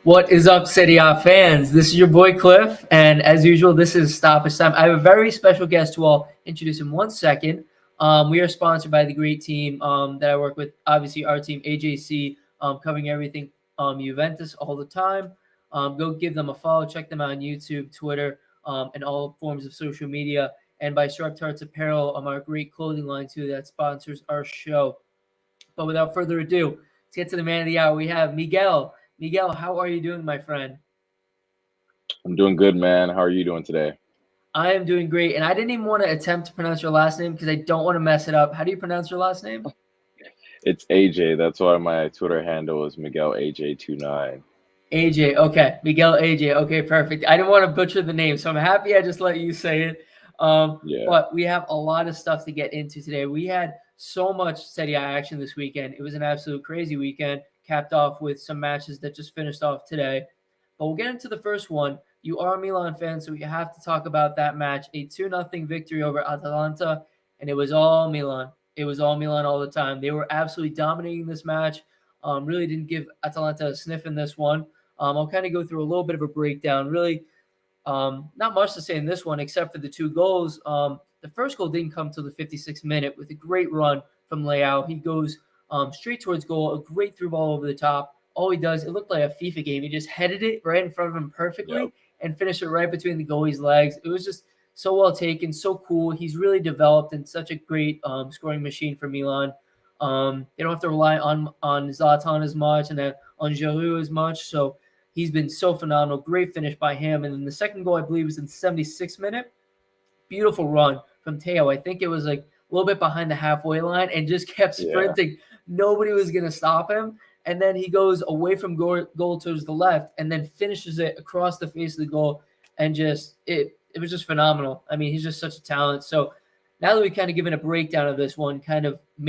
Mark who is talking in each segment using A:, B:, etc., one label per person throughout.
A: What is up, Serie A fans? This is your boy Cliff, and as usual, this is Stoppage time. I have a very special guest who I'll introduce in 1 second. We are sponsored by the great team that I work with. Obviously, our team, AJC, covering everything Juventus all the time. Go give them a follow. Check them out on YouTube, Twitter, and all forms of social media. And by Sharp Tarts Apparel, our great clothing line too that sponsors our show. But without further ado, let's get to the man of the hour. We have Miguel. Miguel, how are you doing, my friend?
B: I'm doing good, man. How are you doing today?
A: I am doing great, and I didn't even want to attempt to pronounce your last name because I don't want to mess it up. How do you pronounce your last name?
B: It's AJ. That's why my Twitter handle is Miguel AJ29.
A: AJ. Okay, Miguel AJ. Okay, perfect. I didn't want to butcher the name, so I'm happy I just let you say it.
B: Yeah.
A: But we have a lot of stuff to get into today. We had so much Serie A action this weekend. It was an absolute crazy weekend, capped off with some matches that just finished off today. But we'll get into the first one. You are a Milan fan, so we have to talk about that match. A 2-0 victory over Atalanta, and it was all Milan. It was all Milan all the time. They were absolutely dominating this match. Really didn't give Atalanta a sniff in this one. I'll kind of go through a little bit of a breakdown. Really, not much to say in this one except for the two goals. The first goal didn't come till the 56th minute with a great run from Leao. He goes straight towards goal, a great through ball over the top. All he does, it looked like a FIFA game. He just headed it right in front of him
B: Yep.
A: perfectly and finished it right between the goalie's legs. It was just so well taken, so cool. He's really developed and such a great scoring machine for Milan. They don't have to rely on Zlatan as much and on Giroud as much. So he's been so phenomenal. Great finish by him. And then the second goal, I believe, was in the 76th minute. Beautiful run from Teo. I think it was like a little bit behind the halfway line and just kept
B: Yeah.
A: sprinting. Nobody was going to stop him. And then he goes away from goal towards the left and then finishes it across the face of the goal. And just, it was just phenomenal. I mean, he's just such a talent. So now that we've kind of given a breakdown of this one, kind of the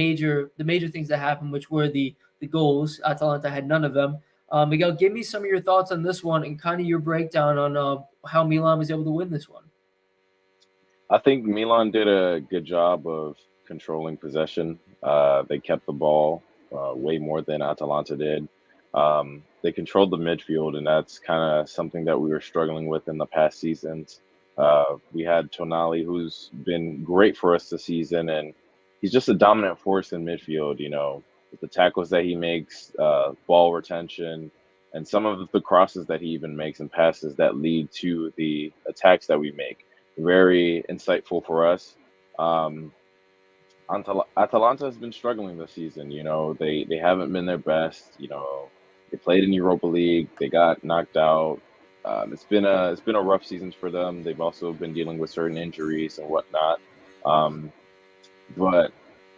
A: major things that happened, which were the goals. Atalanta had none of them. Miguel, give me some of your thoughts on this one and kind of your breakdown on how Milan was able to win this one.
B: I think Milan did a good job of controlling possession. They kept the ball way more than Atalanta did. They controlled the midfield, and that's kind of something that we were struggling with in the past seasons. We had Tonali, who's been great for us this season, and he's just a dominant force in midfield, with the tackles that he makes, ball retention, and some of the crosses that he even makes and passes that lead to the attacks that we make. Very insightful for us. Um, Atalanta has been struggling this season. They haven't been their best. They played in Europa League. They got knocked out. It's been a rough season for them. They've also been dealing with certain injuries and whatnot. Um, but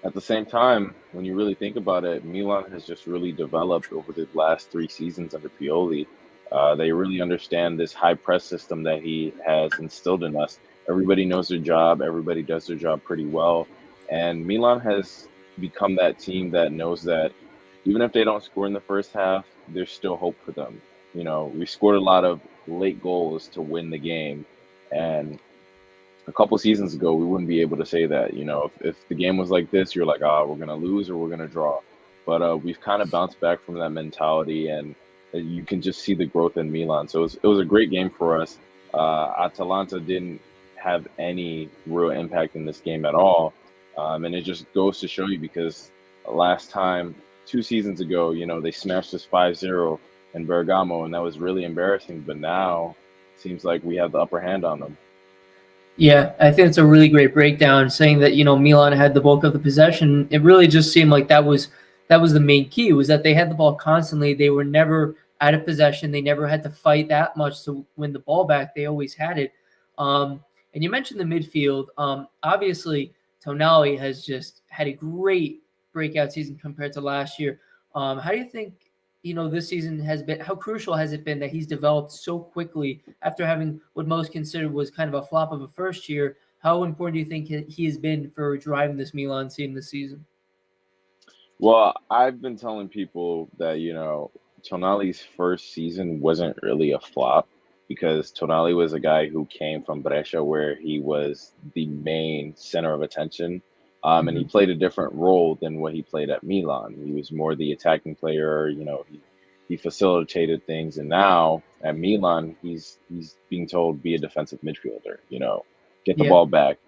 B: at the same time, when you really think about it, Milan has just really developed over the last 3 seasons under Pioli. They really understand this high press system that he has instilled in us. Everybody knows their job. Everybody does their job pretty well. And Milan has become that team that knows that even if they don't score in the first half, there's still hope for them. We scored a lot of late goals to win the game. And a couple seasons ago, we wouldn't be able to say that. If the game was like this, you're like, we're gonna lose or we're gonna draw. But we've kind of bounced back from that mentality, and you can just see the growth in Milan. So it was a great game for us. Atalanta didn't have any real impact in this game at all, and it just goes to show you because last time, 2 seasons ago, they smashed us 5-0 in Bergamo, and that was really embarrassing. But now, it seems like we have the upper hand on them.
A: Yeah, I think it's a really great breakdown saying that, Milan had the bulk of the possession. It really just seemed like that was the main key was that they had the ball constantly. They were never out of possession. They never had to fight that much to win the ball back. They always had it. And you mentioned the midfield. Obviously, Tonali has just had a great breakout season compared to last year. How do you think this season has been? How crucial has it been that he's developed so quickly after having what most considered was kind of a flop of a first year? How important do you think he has been for driving this Milan team this season?
B: Well, I've been telling people that, Tonali's first season wasn't really a flop because Tonali was a guy who came from Brescia where he was the main center of attention. And he
A: Mhm.
B: played a different role than what he played at Milan. He was more the attacking player, He facilitated things, and now at Milan, he's being told be a defensive midfielder. Get the
A: Yeah.
B: ball back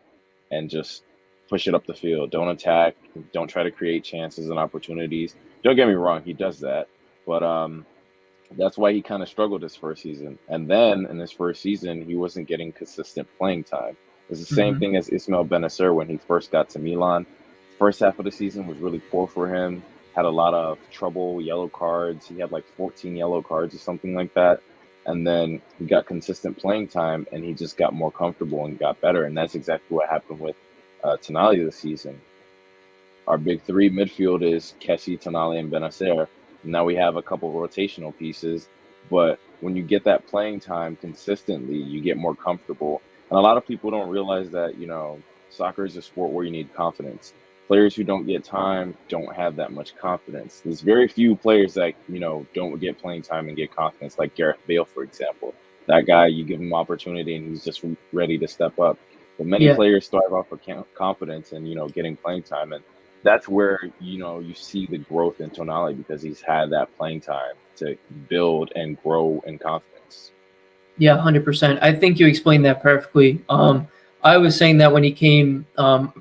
B: and just push it up the field. Don't attack. Don't try to create chances and opportunities. Don't get me wrong, he does that, but that's why he kind of struggled his first season. And then in his first season, he wasn't getting consistent playing time. It's the same
A: Hmm.
B: thing as Ismail Benacer when he first got to Milan. First half of the season was really poor for him. Had a lot of trouble, yellow cards. He had like 14 yellow cards or something like that. And then he got consistent playing time, and he just got more comfortable and got better. And that's exactly what happened with Tonali this season. Our big three midfield is Kessie, Tonali, and Benacer. Now we have a couple rotational pieces, but when you get that playing time consistently, you get more comfortable. And a lot of people don't realize that, soccer is a sport where you need confidence. Players who don't get time don't have that much confidence. There's very few players that, don't get playing time and get confidence, like Gareth Bale, for example. That guy, you give him opportunity and he's just ready to step up. But many
A: Yeah.
B: players thrive off of confidence and, getting playing time. And that's where you see the growth in Tonali because he's had that playing time to build and grow in confidence.
A: Yeah, 100%. I think you explained that perfectly. I was saying that when he came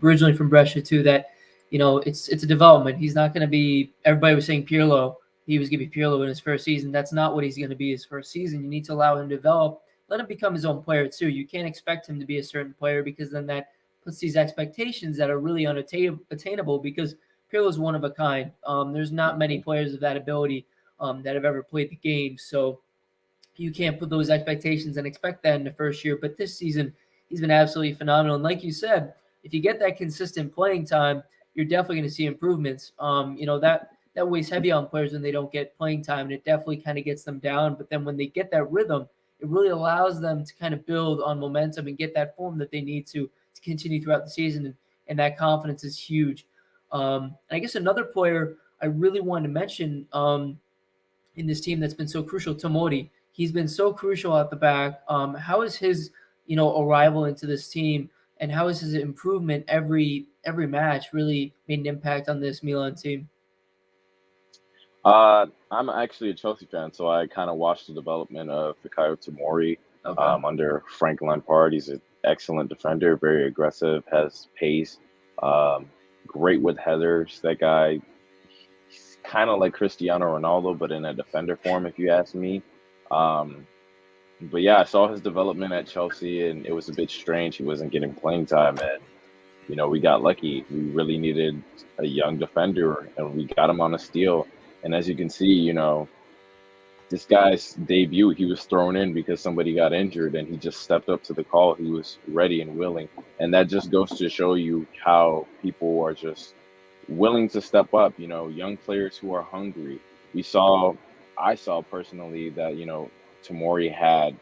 A: originally from Brescia too, that it's a development. He's not going to be. Everybody was saying Pirlo. He was going to be Pirlo in his first season. That's not what he's going to be his first season. You need to allow him to develop. Let him become his own player too. You can't expect him to be a certain player because then that puts these expectations that are really unattainable. Because Pirlo's one of a kind. There's not many
B: Mhm.
A: players of that ability that have ever played the game. So you can't put those expectations and expect that in the first year. But this season, he's been absolutely phenomenal. And like you said, if you get that consistent playing time, you're definitely going to see improvements. That weighs heavy on players when they don't get playing time, and it definitely kind of gets them down. But then when they get that rhythm, it really allows them to kind of build on momentum and get that form that they need to continue throughout the season. And that confidence is huge. And I guess another player I really wanted to mention in this team that's been so crucial, Tomori. He's been so crucial at the back. How is his, arrival into this team, and how is his improvement every match really made an impact on this Milan team?
B: I'm actually a Chelsea fan, so I kind of watched the development of Fikayo Tomori
A: Okay.
B: under Frank Lampard. He's an excellent defender, very aggressive, has pace, um, great with headers. That guy, he's kind of like Cristiano Ronaldo, but in a defender form, if you ask me. Um, But yeah, I saw his development at Chelsea, and it was a bit strange. He wasn't getting playing time, and we got lucky. We really needed a young defender, and we got him on a steal. And as you can see, this guy's debut, he was thrown in because somebody got injured, and he just stepped up to the call. He was ready and willing, and that just goes to show you how people are just willing to step up. Young players who are hungry. We saw, I saw personally that Tamori had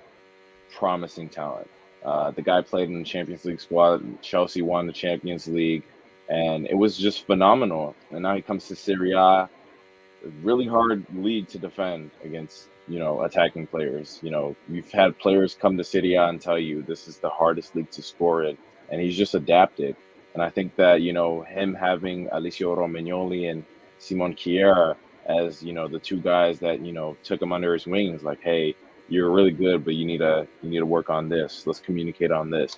B: promising talent. The guy played in the Champions League squad. Chelsea won the Champions League, and it was just phenomenal. And now he comes to Serie A, a really hard league to defend against, attacking players. You've had players come to Serie A and tell you this is the hardest league to score in, and he's just adapted. And I think that, him having Alessio Romagnoli and Simon Kjær as, the two guys that, took him under his wings, like, hey, you're really good, but you need to work on this. Let's communicate on this.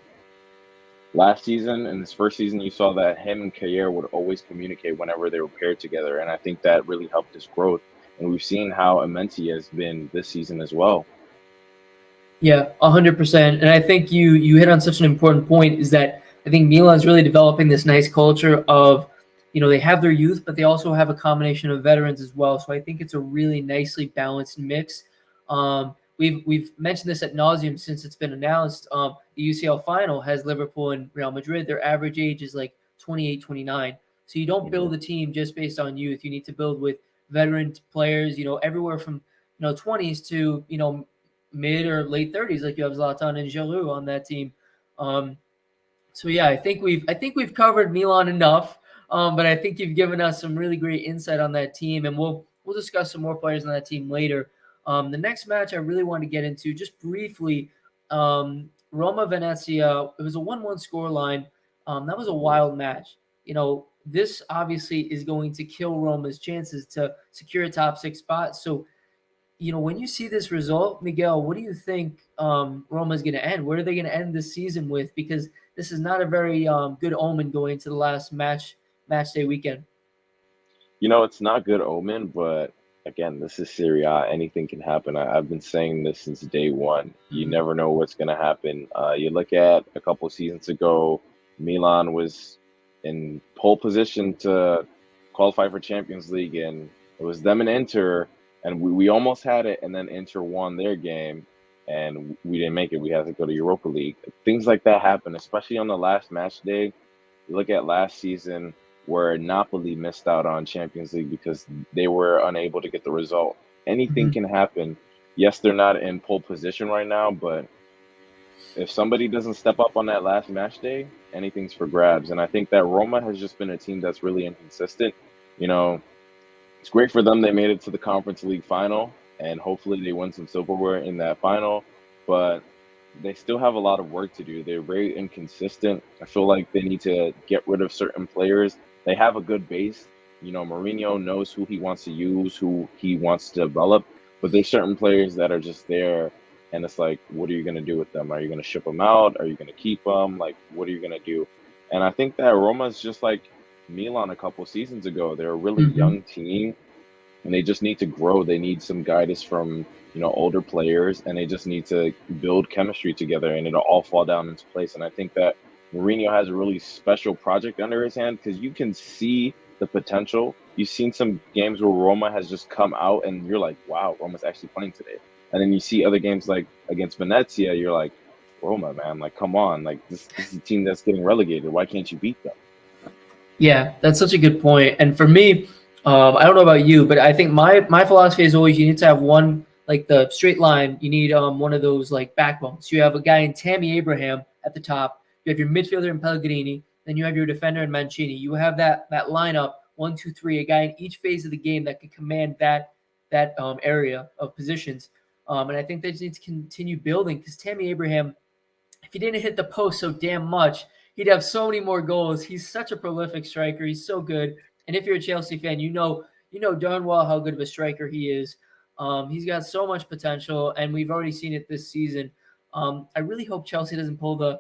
B: Last season, in his first season, you saw that him and Kayer would always communicate whenever they were paired together, and I think that really helped his growth. And we've seen how immense he has been this season as well.
A: Yeah, 100%. And I think you hit on such an important point is that I think Milan's really developing this nice culture of, they have their youth, but they also have a combination of veterans as well. So I think it's a really nicely balanced mix. We've mentioned this at nauseum since it's been announced. The UCL final has Liverpool and Real Madrid. Their average age is like 28, 29. So you don't
B: Hmm.
A: build a team just based on youth. You need to build with veteran players, everywhere from 20s to mid or late 30s, like you have Zlatan and Giroud on that team. Um, so yeah, I think we've covered Milan enough, but I think you've given us some really great insight on that team, and we'll discuss some more players on that team later. The next match I really want to get into just briefly, Roma Venezia. It was a 1-1 scoreline. That was a
B: Yeah.
A: wild match. This obviously is going to kill Roma's chances to secure a top six spot. So when you see this result, Miguel, what do you think Roma's going to end? Where are they going to end this season with? Because this is not a very good omen going into the last match day weekend.
B: It's not good omen, but again, this is Serie A. Anything can happen. I've been saying this since day one. You
A: Mhm.
B: never know what's going to happen. You look at a couple seasons ago, Milan was in pole position to qualify for Champions League, and it was them and Inter, and we almost had it, and then Inter won their game, and we didn't make it. We had to go to Europa League. Things like that happen, especially on the last match day. You look at last season where Napoli missed out on Champions League because they were unable to get the result. Anything
A: Mhm.
B: can happen. Yes, they're not in pole position right now, but if somebody doesn't step up on that last match day, anything's for grabs. And I think that Roma has just been a team that's really inconsistent. You know, it's great for them. They made it to the Conference League final, and hopefully they win some silverware in that final. But they still have a lot of work to do. They're very inconsistent. I feel like they need to get rid of certain players. They have a good base. Mourinho knows who he wants to use, who he wants to develop, but there's certain players that are just there, and it's like, what are you going to do with them? Are you going to ship them out? Are you going to keep them? Like, what are you going to do? And I think that Roma is just like Milan a couple seasons ago. They're a really
A: Mhm.
B: young team and they just need to grow. They need some guidance from, older players, and they just need to build chemistry together, and it'll all fall down into place. And I think that Mourinho has a really special project under his hand because you can see the potential. You've seen some games where Roma has just come out, and you're like, wow, Roma's actually playing today. And then you see other games like against Venezia, you're like, Roma, man, like, come on, like this is a team that's getting relegated. Why can't you beat them?
A: Yeah, that's such a good point. And for me, I don't know about you, but I think my philosophy is always you need to have one like the straight line. You need one of those like backbones. You have a guy in Tammy Abraham at the top. You have your midfielder in Pellegrini. Then you have your defender in Mancini. You have that lineup 1, 2, 3. A guy in each phase of the game that can command that area of positions. And I think they just need to continue building because Tammy Abraham, if he didn't hit the post so damn much, he'd have so many more goals. He's such a prolific striker. He's so good. And if you're a Chelsea fan, you know darn well how good of a striker he is. He's got so much potential, and we've already seen it this season. I really hope Chelsea doesn't pull the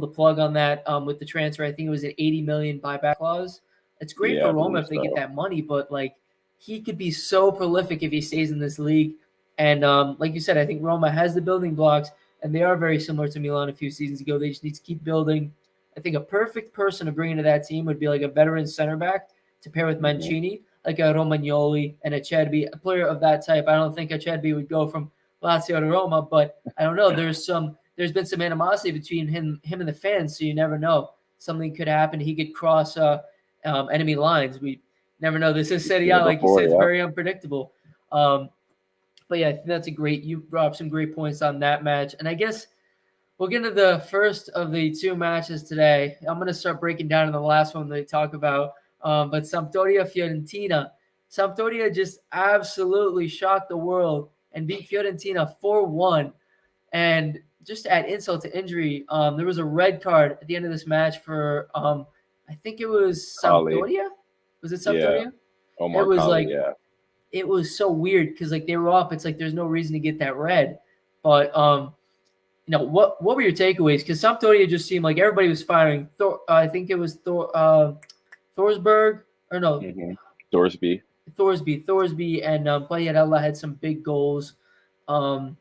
A: plug on that with the transfer. I think it was an 80 million buyback clause. It's great
B: Yeah,
A: for
B: I
A: Roma
B: believe
A: if they get
B: so.
A: that money, but like he could be so prolific if he stays in this league. And like you said, I think Roma has the building blocks and they are very similar to Milan a few seasons ago. They just need to keep building. I think a perfect person to bring into that team would be like a veteran center back to pair with
B: Hmm.
A: Mancini, like a Romagnoli and a Chedby, a player of that type. I don't think a Chedby would go from Lazio to Roma, but I don't know. There's been some animosity between him and the fans, so you never know. Something could happen. He could cross enemy lines. We never know. This is
B: We've
A: Serie
B: seen
A: A,
B: it
A: like you
B: before,
A: said, it's
B: yeah.
A: very unpredictable. But yeah, I think that's a great. You brought up some great points on that match, and I guess we'll get into the first of the two matches today. I'm going to start breaking down in the last one they talk about. But Sampdoria Fiorentina. Sampdoria just absolutely shocked the world and beat Fiorentina 4-1. And just to add insult to injury, there was a red card at the end of this match for, I think it was
B: Kali,
A: Sampdoria. Was it
B: yeah.
A: Sampdoria? It
B: Omar
A: was
B: Kali,
A: like
B: yeah.
A: it was so weird because like they were up. It's like there's no reason to get that red. But what were your takeaways? Because Sampdoria just seemed like everybody was firing. I think it was Thorsberg or no
B: Hmm. Dorsby.
A: Thorsby, and Quagliarella had some big goals. Um,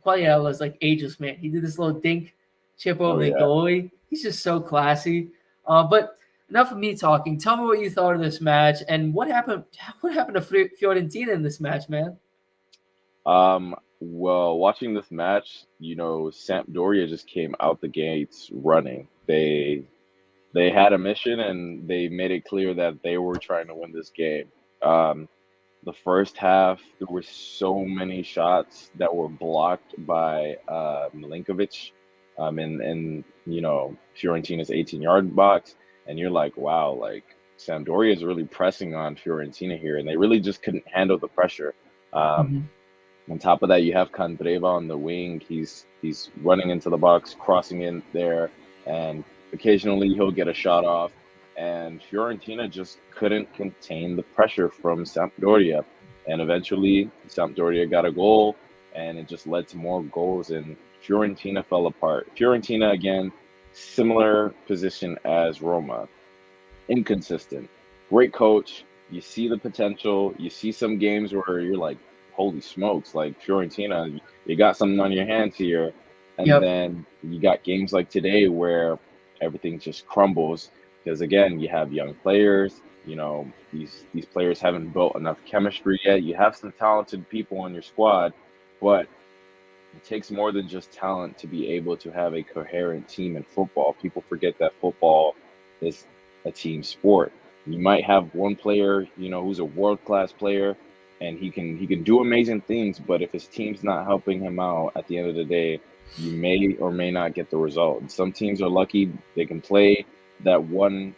A: Quagliarella is like ageless, man. He did this little dink chip
B: Oh
A: over the
B: yeah.
A: goalie. He's just so classy. But enough of me talking. Tell me what you thought of this match and what happened. What happened to Fiorentina in this match, man?
B: Well, watching this match, Sampdoria just came out the gates running. They had a mission and they made it clear that they were trying to win this game. Um, the first half, there were so many shots that were blocked by Milinkovic, in Fiorentina's 18-yard box, and you're like, wow, like Sampdoria is really pressing on Fiorentina here, and they really just couldn't handle the pressure. Um,
A: Mm-hmm.
B: on top of that, you have Candreva on the wing. He's running into the box, crossing in there, and occasionally he'll get a shot off. And Fiorentina just couldn't contain the pressure from Sampdoria. And eventually, Sampdoria got a goal, and it just led to more goals, and Fiorentina fell apart. Fiorentina, again, similar position as Roma, inconsistent. Great coach. You see the potential. You see some games where you're like, holy smokes, like Fiorentina, you got something on your hands here. And
A: Yep.
B: then you got games like today where everything just crumbles because again, you have young players. These players haven't built enough chemistry yet. You have some talented people on your squad, but it takes more than just talent to be able to have a coherent team in football. People forget that football is a team sport. You might have one player, who's a world-class player and he can do amazing things, but if his team's not helping him out at the end of the day, you may or may not get the result. And some teams are lucky they can play that one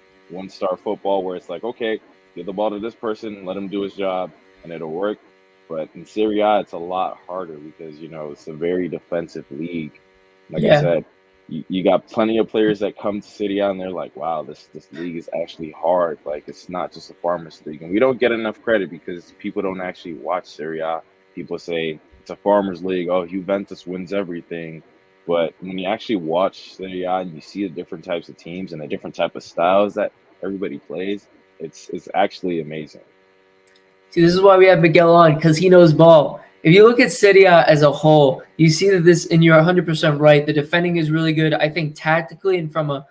B: star football where it's like, okay, give the ball to this person, let him do his job, and it'll work. But in Serie A, it's a lot harder because, it's a very defensive league. Like I
A: Yeah.
B: said, you got plenty of players that come to Serie A and they're like, wow, this league is actually hard. Like, it's not just a farmers league. And we don't get enough credit because people don't actually watch Serie A. People say it's a farmers league. Oh, Juventus wins everything. But when you actually watch Serie A and you see the different types of teams and the different type of styles that everybody plays, it's actually amazing.
A: See, this is why we have Miguel on, because he knows ball. If you look at Serie A as a whole, you see that this, and you're 100% right, the defending is really good. I think tactically and from a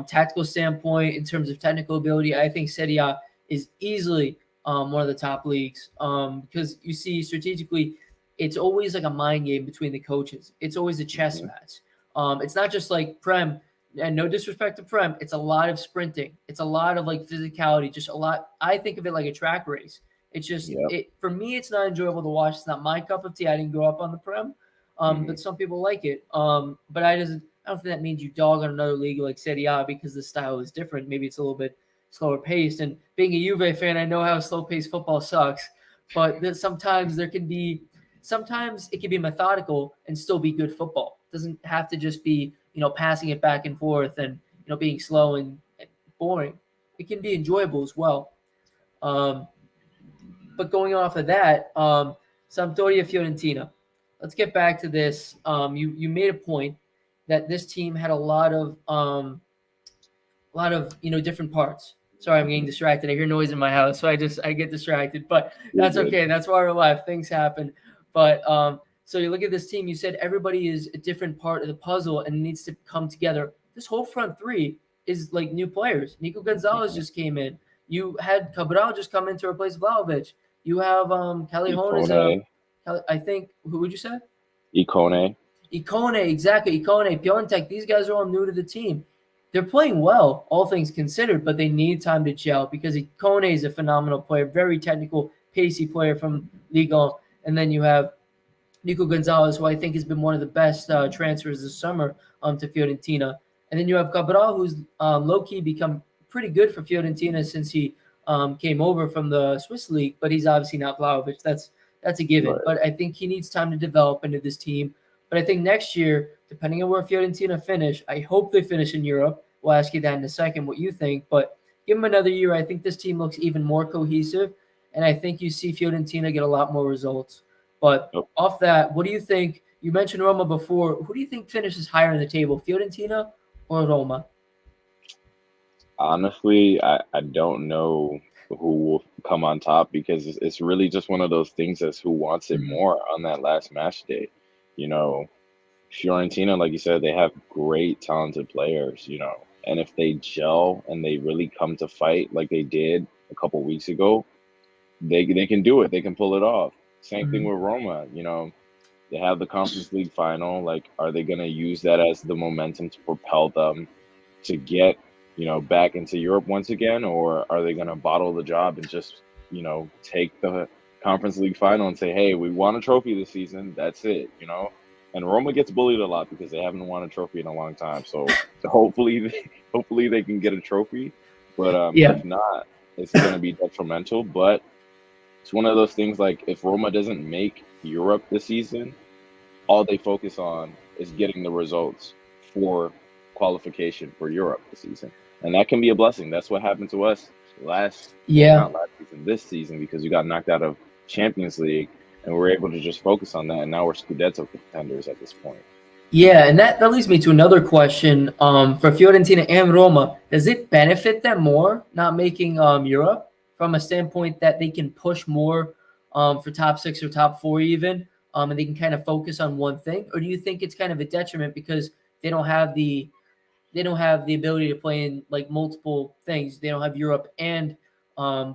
A: tactical standpoint, in terms of technical ability, I think Serie A is easily one of the top leagues because you see strategically, it's always like a mind game between the coaches. It's always a chess
B: Hmm.
A: match. It's not just like Prem, and no disrespect to Prem, it's a lot of sprinting. It's a lot of like physicality, just a lot. I think of it like a track race. It's just
B: Yep.
A: it for me. It's not enjoyable to watch. It's not my cup of tea. I didn't grow up on the Prem,
B: Hmm.
A: but some people like it. But I don't think that means you dog on another league like Serie A because the style is different. Maybe it's a little bit slower paced. And being a Juve fan, I know how slow paced football sucks. But sometimes sometimes it can be methodical and still be good football. It doesn't have to just be passing it back and forth and being slow and boring. It can be enjoyable as well. Um, but going off of that, Sampdoria Fiorentina. Let's get back to this. You made a point that this team had a lot of different parts. Sorry, I'm getting
B: Hmm.
A: distracted. I hear noise in my house, so I get distracted. But
B: You're
A: that's
B: good.
A: okay. That's why we're live. Things happen. But so you look at this team. You said everybody is a different part of the puzzle and needs to come together. This whole front three is like new players. Nico Gonzalez
B: Hmm.
A: just came in. You had Cabral just come in to replace Vlahovic. You have Callejon is
B: Icone,
A: I think who would you say?
B: Icone.
A: Icone, exactly. Icone, Piontek, these guys are all new to the team. They're playing well, all things considered, but they need time to gel because Icone is a phenomenal player, very technical, pacey player from Liga. And then you have Nico Gonzalez, who I think has been one of the best transfers this summer to Fiorentina. And then you have Cabral, who's low key become pretty good for Fiorentina since he came over from the Swiss league, but he's obviously not Vlahovic. That's a given.
B: Right.
A: But I think he needs time to develop into this team. But I think next year, depending on where Fiorentina finish, I hope they finish in Europe. We'll ask you that in a second, what you think. But give them another year. I think this team looks even more cohesive, and I think you see Fiorentina get a lot more results. But
B: Yep.
A: off that, what do you think? You mentioned Roma before. Who do you think finishes higher in the table, Fiorentina or Roma?
B: Honestly, I don't know who will come on top because it's really just one of those things as who wants it
A: Mhm.
B: more on that last match day. You know, Fiorentina, like you said, they have great talented players, and if they gel and they really come to fight like they did a couple weeks ago, they can do it. They can pull it off. Same thing
A: Mhm.
B: with Roma, they have the Conference League final. Like, are they going to use that as the momentum to propel them to get, back into Europe once again? Or are they going to bottle the job and just, take the Conference League final and say, hey, we won a trophy this season. That's it? And Roma gets bullied a lot because they haven't won a trophy in a long time. So hopefully, hopefully they can get a trophy. But if
A: Yeah.
B: not, it's going to be detrimental. But it's one of those things like if Roma doesn't make Europe this season, all they focus on is getting the results for qualification for Europe this season. And that can be a blessing. That's what happened to us last, well,
A: Yeah.
B: not last season, this season, because we got knocked out of Champions League, and we're able to just focus on that. And now we're Scudetto contenders at this point.
A: Yeah, and that leads me to another question. For Fiorentina and Roma, does it benefit them more not making Europe from a standpoint that they can push more for top six or top four even, and they can kind of focus on one thing, or do you think it's kind of a detriment because they don't have the ability to play in like multiple things? They don't have Europe and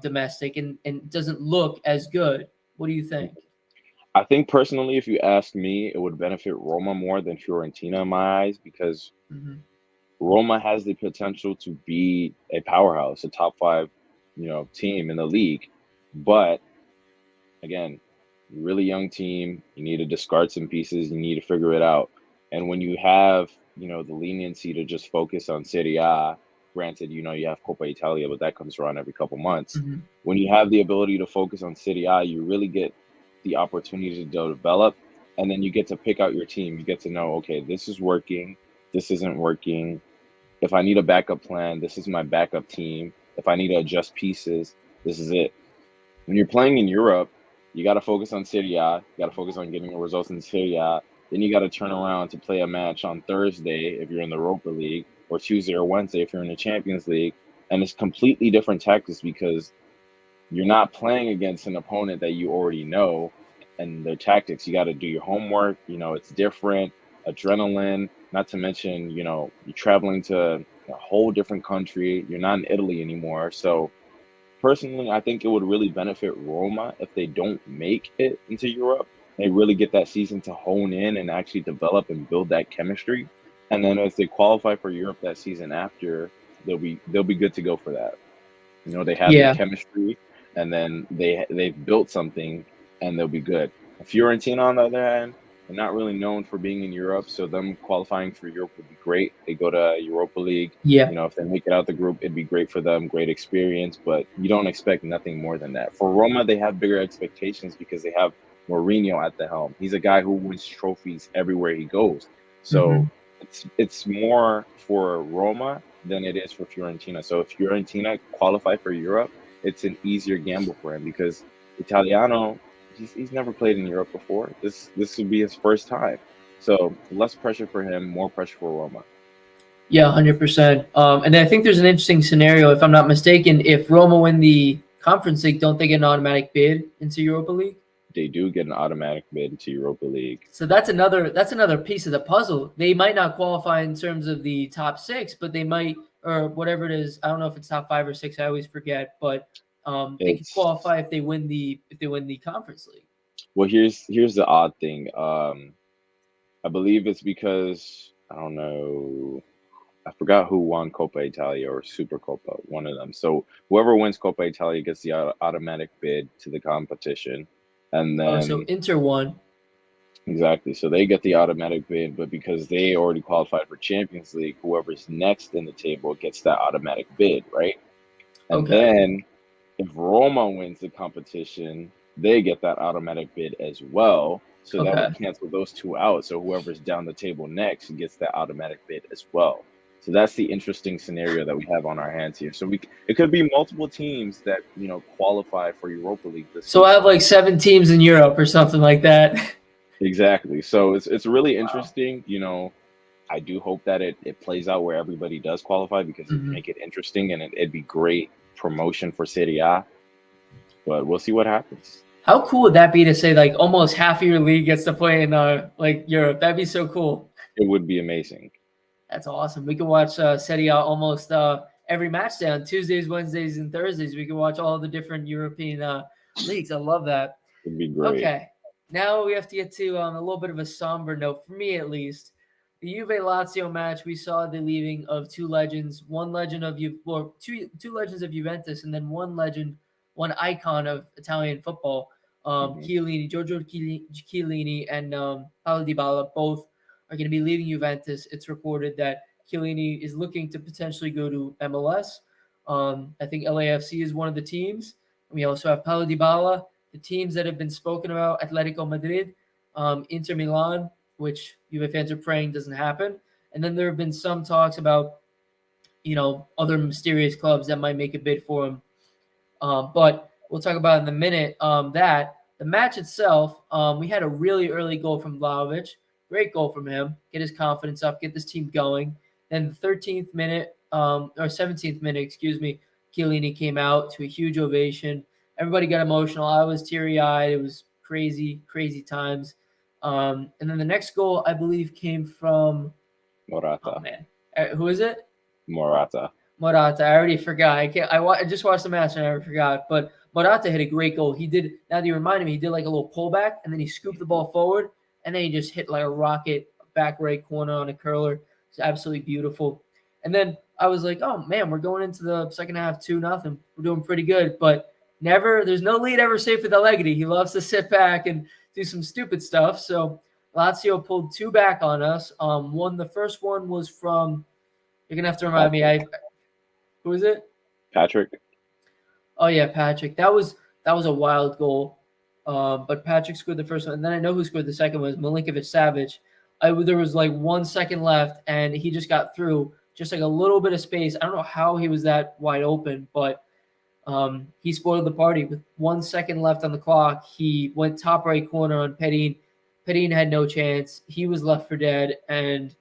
A: domestic, and it doesn't look as good. What do you think?
B: I think personally, if you ask me, it would benefit Roma more than Fiorentina in my eyes because
A: Hmm.
B: Roma has the potential to be a powerhouse, a top five, team in the league. But again, really young team. You need to discard some pieces. You need to figure it out. And when you have, the leniency to just focus on Serie A, granted, you have Coppa Italia, but that comes around every couple months.
A: Hmm.
B: When you have the ability to focus on Serie A, you really get the opportunity to develop, and then you get to pick out your team. You get to know, okay, this is working, this isn't working. If I need a backup plan, this is my backup team. If I need to adjust pieces, this is it. When you're playing in Europe, you got to focus on Serie A. You got to focus on getting the results in Serie A. Then you got to turn around to play a match on Thursday if you're in the Europa League, or Tuesday or Wednesday if you're in the Champions League. And it's completely different tactics because you're not playing against an opponent that you already know and their tactics. You got to do your homework. It's different, adrenaline, not to mention, you're traveling to a whole different country. You're not in Italy anymore. So personally, I think it would really benefit Roma if they don't make it into Europe. They really get that season to hone in and actually develop and build that chemistry. And then if they qualify for Europe that season after, they'll be good to go for that. They have the
A: Yeah.
B: chemistry, and then they've built something, and they'll be good. Fiorentina, on the other hand, they're not really known for being in Europe, so them qualifying for Europe would be great. They go to Europa League.
A: Yeah.
B: If they make it out the group, it'd be great for them, great experience. But you don't expect nothing more than that. For Roma, they have bigger expectations because they have Mourinho at the helm. He's a guy who wins trophies everywhere he goes.
A: Hmm.
B: So it's more for Roma than it is for Fiorentina. So if Fiorentina qualify for Europe, it's an easier gamble for him because Italiano, he's never played in Europe before. This would be his first time. So less pressure for him, more pressure for Roma.
A: Yeah, 100%. And I think there's an interesting scenario, if I'm not mistaken. If Roma win the Conference League, don't they get an automatic bid into Europa League?
B: They do get an automatic bid to Europa League.
A: So that's another piece of the puzzle. They might not qualify in terms of the top six, but they might, or whatever it is. I don't know if it's top five or six. I always forget, but they could
B: It's
A: qualify if they win the Conference League.
B: well, here's the odd thing. I believe it's because I don't know. I forgot who won Coppa Italia or Super Coppa, one of them. So whoever wins Coppa Italia gets the automatic bid to the competition, and
A: So
B: then
A: Inter won.
B: exactly, so they get the automatic bid. But because they already qualified for Champions League, whoever's next in the table gets that automatic bid, right? And
A: Okay.
B: then if Roma wins the competition, they get that automatic bid as well. So that
A: Okay.
B: would cancel those two out. So whoever's down the table next gets that automatic bid as well. So that's the interesting scenario that we have on our hands here. So it could be multiple teams that qualify for Europa League this
A: So I
B: season.
A: have like 7 teams in Europe or something like that.
B: Exactly. So it's really
A: Wow.
B: interesting. I do hope that it plays out where everybody does qualify because it'd
A: Hmm.
B: make it interesting and it'd be great promotion for Serie A. But we'll see what happens.
A: How cool would that be to say like almost half of your league gets to play in like Europe? That'd be so cool.
B: It would be amazing.
A: That's awesome. We can watch Serie A almost every match day on Tuesdays, Wednesdays, and Thursdays. We can watch all the different European leagues. I love that.
B: It'd be great.
A: Okay, now we have to get to a little bit of a somber note for me, at least. The Juve Lazio match. We saw the leaving of two legends. One legend of two legends of Juventus, and then one legend, one icon of Italian football.
B: Hmm.
A: Chiellini, and Paulo Dybala both are going to be leaving Juventus. It's reported that Chiellini is looking to potentially go to MLS. I think LAFC is one of the teams. We also have Paulo Dybala. The teams that have been spoken about: Atletico Madrid, Inter Milan, which Juve fans are praying doesn't happen. And then there have been some talks about, other mysterious clubs that might make a bid for him. But we'll talk about in a minute that. The match itself, we had a really early goal from Vlahovic. Great goal from him. Get his confidence up, get this team going. Then the 13th minute, or 17th minute, excuse me, Chiellini came out to a huge ovation. Everybody got emotional. I was teary-eyed. It was crazy, crazy times. And then the next goal, I believe, came from, oh
B: Morata.
A: man, who is it?
B: Morata.
A: Morata. I already forgot. I just watched the match and I forgot. But Morata hit a great goal. He did. Now that you reminded me, he did like a little pullback and then he scooped the ball forward and then he just hit like a rocket back right corner on a curler. It's absolutely beautiful. And then I was like, oh man, we're going into the second half 2-0. We're doing pretty good, but never. There's no lead ever safe with Allegri. He loves to sit back and do some stupid stuff. So Lazio pulled two back on us. The first one was from. You're gonna have to remind me. Who is it?
B: Patrick.
A: Oh yeah, Patrick. That was a wild goal. But Patrick scored the first one, and then I know who scored the second one was Milinkovic-Savic. There was like 1 second left, and he just got through just like a little bit of space. I don't know how he was that wide open, but he spoiled the party with 1 second left on the clock. He went top right corner on Perin. Perin had no chance. He was left for dead, and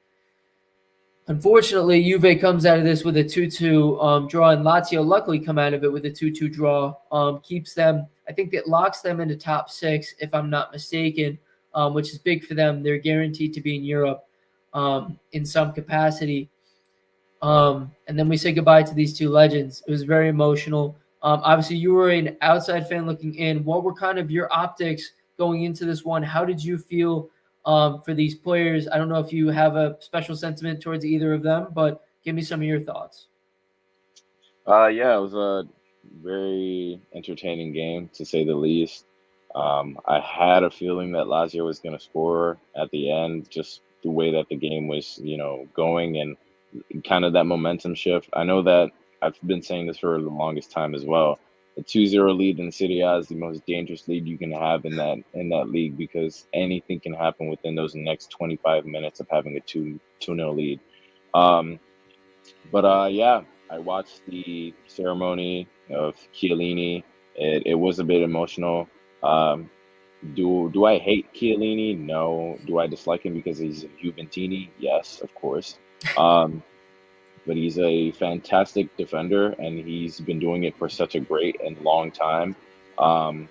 A: unfortunately, Juve comes out of this with a 2-2 draw, and Lazio luckily come out of it with a 2-2 draw. Keeps them, I think it locks them into top six, if I'm not mistaken, which is big for them. They're guaranteed to be in Europe in some capacity. And then we say goodbye to these two legends. It was very emotional. Obviously, you were an outside fan looking in. What were kind of your optics going into this one? How did you feel for these players? I don't know if you have a special sentiment towards either of them, but give me some of your thoughts.
B: Yeah, it was a very entertaining game to say the least. I had a feeling that Lazio was going to score at the end, just the way that the game was, going and kind of that momentum shift. I know that I've been saying this for the longest time as well. A 2-0 lead in Serie A is the most dangerous lead you can have in that league because anything can happen within those next 25 minutes of having a 2-0 lead. Um, but yeah, I watched the ceremony of Chiellini. It was a bit emotional. Um, do I hate Chiellini? No. Do I dislike him because he's a Juventini? Yes, of course. Um, but he's a fantastic defender, and he's been doing it for such a great and long time. Um,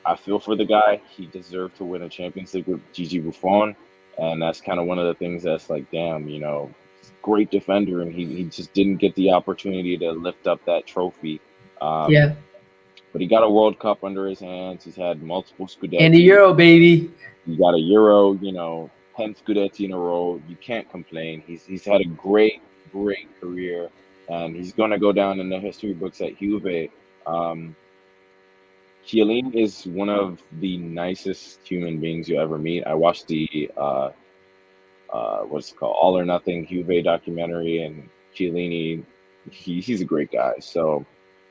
B: I feel for the guy. He deserved to win a Champions League with Gigi Buffon, and that's kind of one of the things that's like, damn, great defender, and he just didn't get the opportunity to lift up that trophy. Um,
A: Yeah.
B: but he got a World Cup under his hands. He's had multiple
A: And the
B: Scudetti.
A: Euro, baby.
B: He got a Euro, 10 Scudetti in a row. You can't complain. He's had a great, great career, and he's going to go down in the history books at Juve. Um, Chiellini is one of the nicest human beings you ever meet. I watched the what's it called, All or Nothing Juve documentary, and Chiellini, he's a great guy. So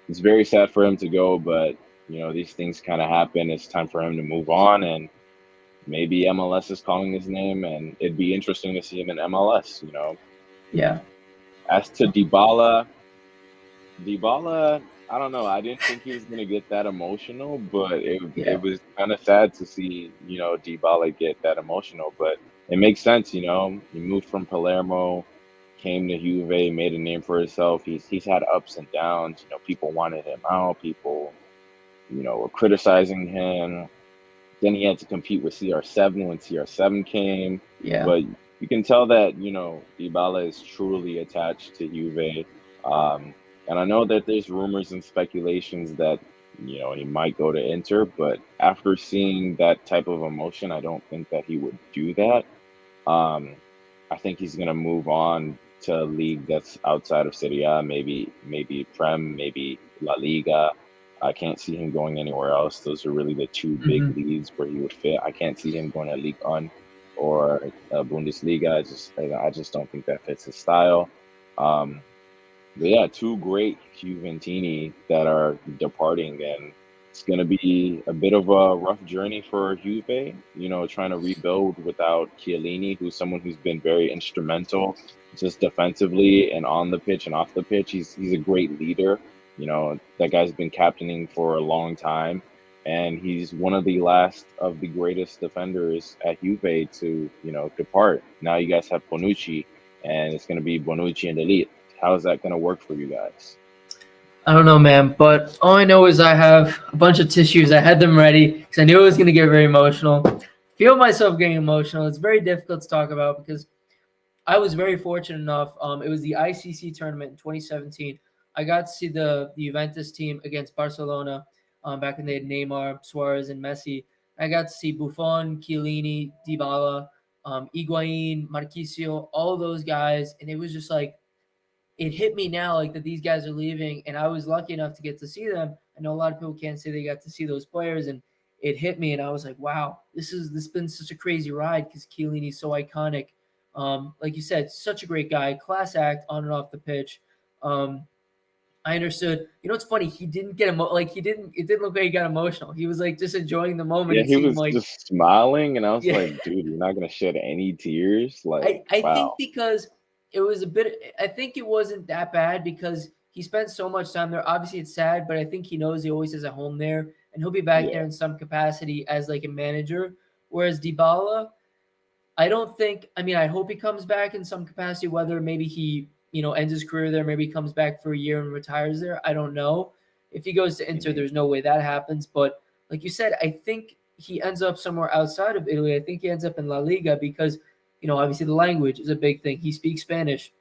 B: it's very sad for him to go, but these things kind of happen. It's time for him to move on, and maybe MLS is calling his name, and it'd be interesting to see him in MLS.
A: Yeah.
B: As to Dybala, I don't know. I didn't think he was gonna get that emotional, but it
A: Yeah.
B: was kind of sad to see Dybala get that emotional. But it makes sense. He moved from Palermo, came to Juve, made a name for himself. He's had ups and downs. People wanted him out. People were criticizing him. Then he had to compete with CR7 when CR7 came.
A: Yeah.
B: But you can tell that, Dybala is truly attached to Juve. And I know that there's rumors and speculations that, he might go to Inter, but after seeing that type of emotion, I don't think that he would do that. Um, I think he's going to move on to a league that's outside of Serie A, maybe Prem, maybe La Liga. I can't see him going anywhere else. Those are really the two big
A: Hmm.
B: leagues where he would fit. I can't see him going to Ligue 1 or Bundesliga. I just don't think that fits his style. Um, but yeah, two great Juventini that are departing, and it's going to be a bit of a rough journey for Juve, trying to rebuild without Chiellini, who's someone who's been very instrumental just defensively and on the pitch and off the pitch. He's a great leader. That guy's been captaining for a long time. and he's one of the last of the greatest defenders at Juve to, depart. Now you guys have Bonucci, and it's going to be Bonucci and Elite. How is that going to work for you guys?
A: I don't know, man, but all I know is I have a bunch of tissues. I had them ready because I knew it was going to get very emotional. Feel myself getting emotional. It's very difficult to talk about because I was very fortunate enough. It was the ICC tournament in 2017. I got to see the Juventus team against Barcelona back when they had Neymar, Suarez, and Messi. I got to see Buffon, Chiellini, Dybala, Higuain, Marquisio, all those guys, and it was just like it hit me now like that these guys are leaving, and I was lucky enough to get to see them. I know a lot of people can't say they got to see those players, and it hit me, and I was like, wow, this has been such a crazy ride because Chiellini's so iconic. Like you said, such a great guy, class act on and off the pitch. Um, I understood. You know, it's funny. He didn't get like he didn't. It didn't look like he got emotional. He was like just enjoying the moment.
B: Yeah,
A: It
B: he
A: seemed
B: was
A: like,
B: just smiling, and I was
A: yeah.
B: like, dude, you're not going to shed any tears? Like,
A: I think
B: wow.
A: because it was a bit. I think it wasn't that bad because he spent so much time there. Obviously, it's sad, but I think he knows he always has a home there, and he'll be back there
B: Yeah.
A: in some capacity as like a manager. Whereas Dybala, I don't think. I mean, I hope he comes back in some capacity. Whether maybe he, ends his career there, maybe he comes back for a year and retires there. I don't know. If he goes to Inter,
B: Hmm.
A: there's no way that happens. But like you said, I think he ends up somewhere outside of Italy. I think he ends up in La Liga because, obviously the language is a big thing. He speaks Spanish,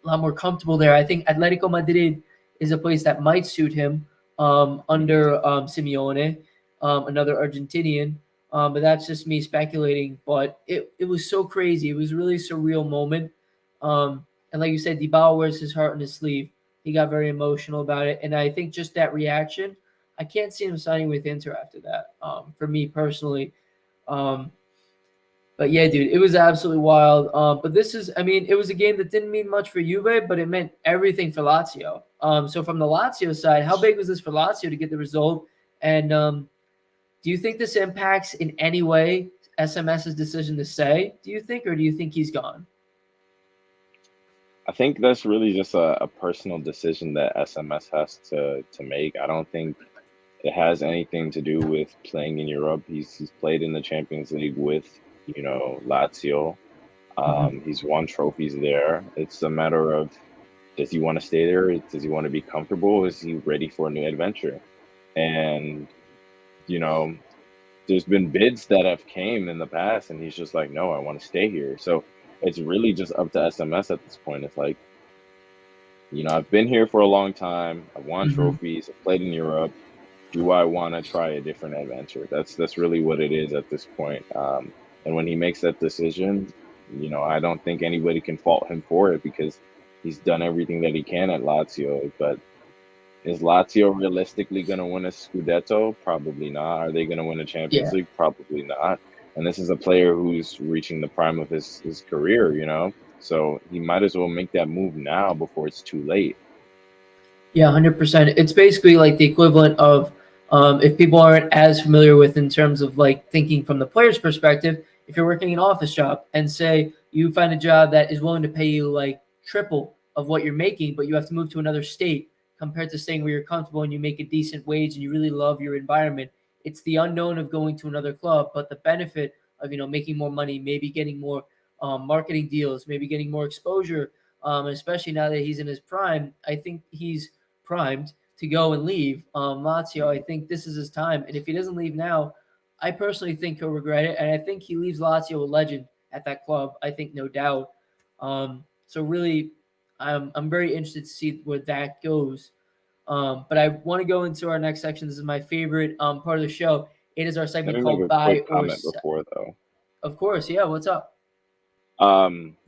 A: a lot more comfortable there. I think Atletico Madrid is a place that might suit him
B: Hmm.
A: under Simeone, another Argentinian. But that's just me speculating. But it was so crazy. It was a really surreal moment. And like you said, Dybala wears his heart on his sleeve. He got very emotional about it. And I think just that reaction, I can't see him signing with Inter after that, for me personally. Um, but yeah, dude, it was absolutely wild. But this is, I mean, it was a game that didn't mean much for Juve, but it meant everything for Lazio. So from the Lazio side, how big was this for Lazio to get the result? And do you think this impacts in any way SMS's decision to stay? Do you think, or do you think he's gone?
B: I think that's really just a personal decision that SMS has to make. I don't think it has anything to do with playing in Europe. He's played in the Champions League with, Lazio.
A: Hmm.
B: He's won trophies there. It's a matter of, does he want to stay there? Does he want to be comfortable? Is he ready for a new adventure? And, you know, there's been bids that have came in the past, and he's just like, no, I want to stay here. So it's really just up to SMS at this point. It's like, I've been here for a long time. I've won
A: Hmm.
B: trophies. I've played in Europe. Do I want to try a different adventure? That's really what it is at this point. And when he makes that decision, I don't think anybody can fault him for it because he's done everything that he can at Lazio. But is Lazio realistically going to win a Scudetto? Probably not. Are they going to win a Champions
A: Yeah.
B: League? Probably not. And this is a player who's reaching the prime of his career. So he might as well make that move now before it's too late.
A: Yeah, 100%. It's basically like the equivalent of if people aren't as familiar with in terms of like thinking from the player's perspective, if you're working an office job and say you find a job that is willing to pay you like triple of what you're making, but you have to move to another state compared to staying where you're comfortable and you make a decent wage and you really love your environment. It's the unknown of going to another club, but the benefit of making more money, maybe getting more marketing deals, maybe getting more exposure, especially now that he's in his prime. I think he's primed to go and leave Lazio. I think this is his time, and if he doesn't leave now, I personally think he'll regret it, and I think he leaves Lazio a legend at that club. I think no doubt. So really, I'm very interested to see where that goes. But I want to go into our next section. This is my favorite part of the show. It is our
B: Let
A: segment
B: me make
A: called
B: a
A: Buy
B: quick
A: or
B: comment
A: Sell.
B: before though.
A: Of course, yeah. What's up?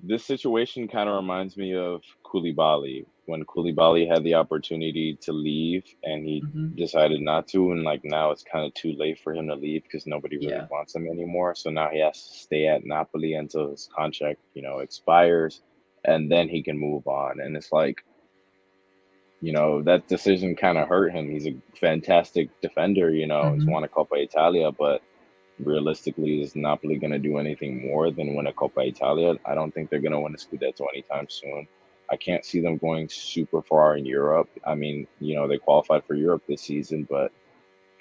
B: This situation kind of reminds me of Koulibaly when Koulibaly had the opportunity to leave and he
A: Hmm.
B: decided not to, and like now it's kind of too late for him to leave because nobody really
A: Yeah.
B: wants him anymore. So now he has to stay at Napoli until his contract, expires, and then he can move on. And it's like, that decision kind of hurt him. He's a fantastic defender, he's
A: Hmm.
B: won a Coppa Italia, but realistically, is Napoli going to do anything more than win a Coppa Italia? I don't think they're going to win a Scudetto anytime soon. I can't see them going super far in Europe. I mean, they qualified for Europe this season, but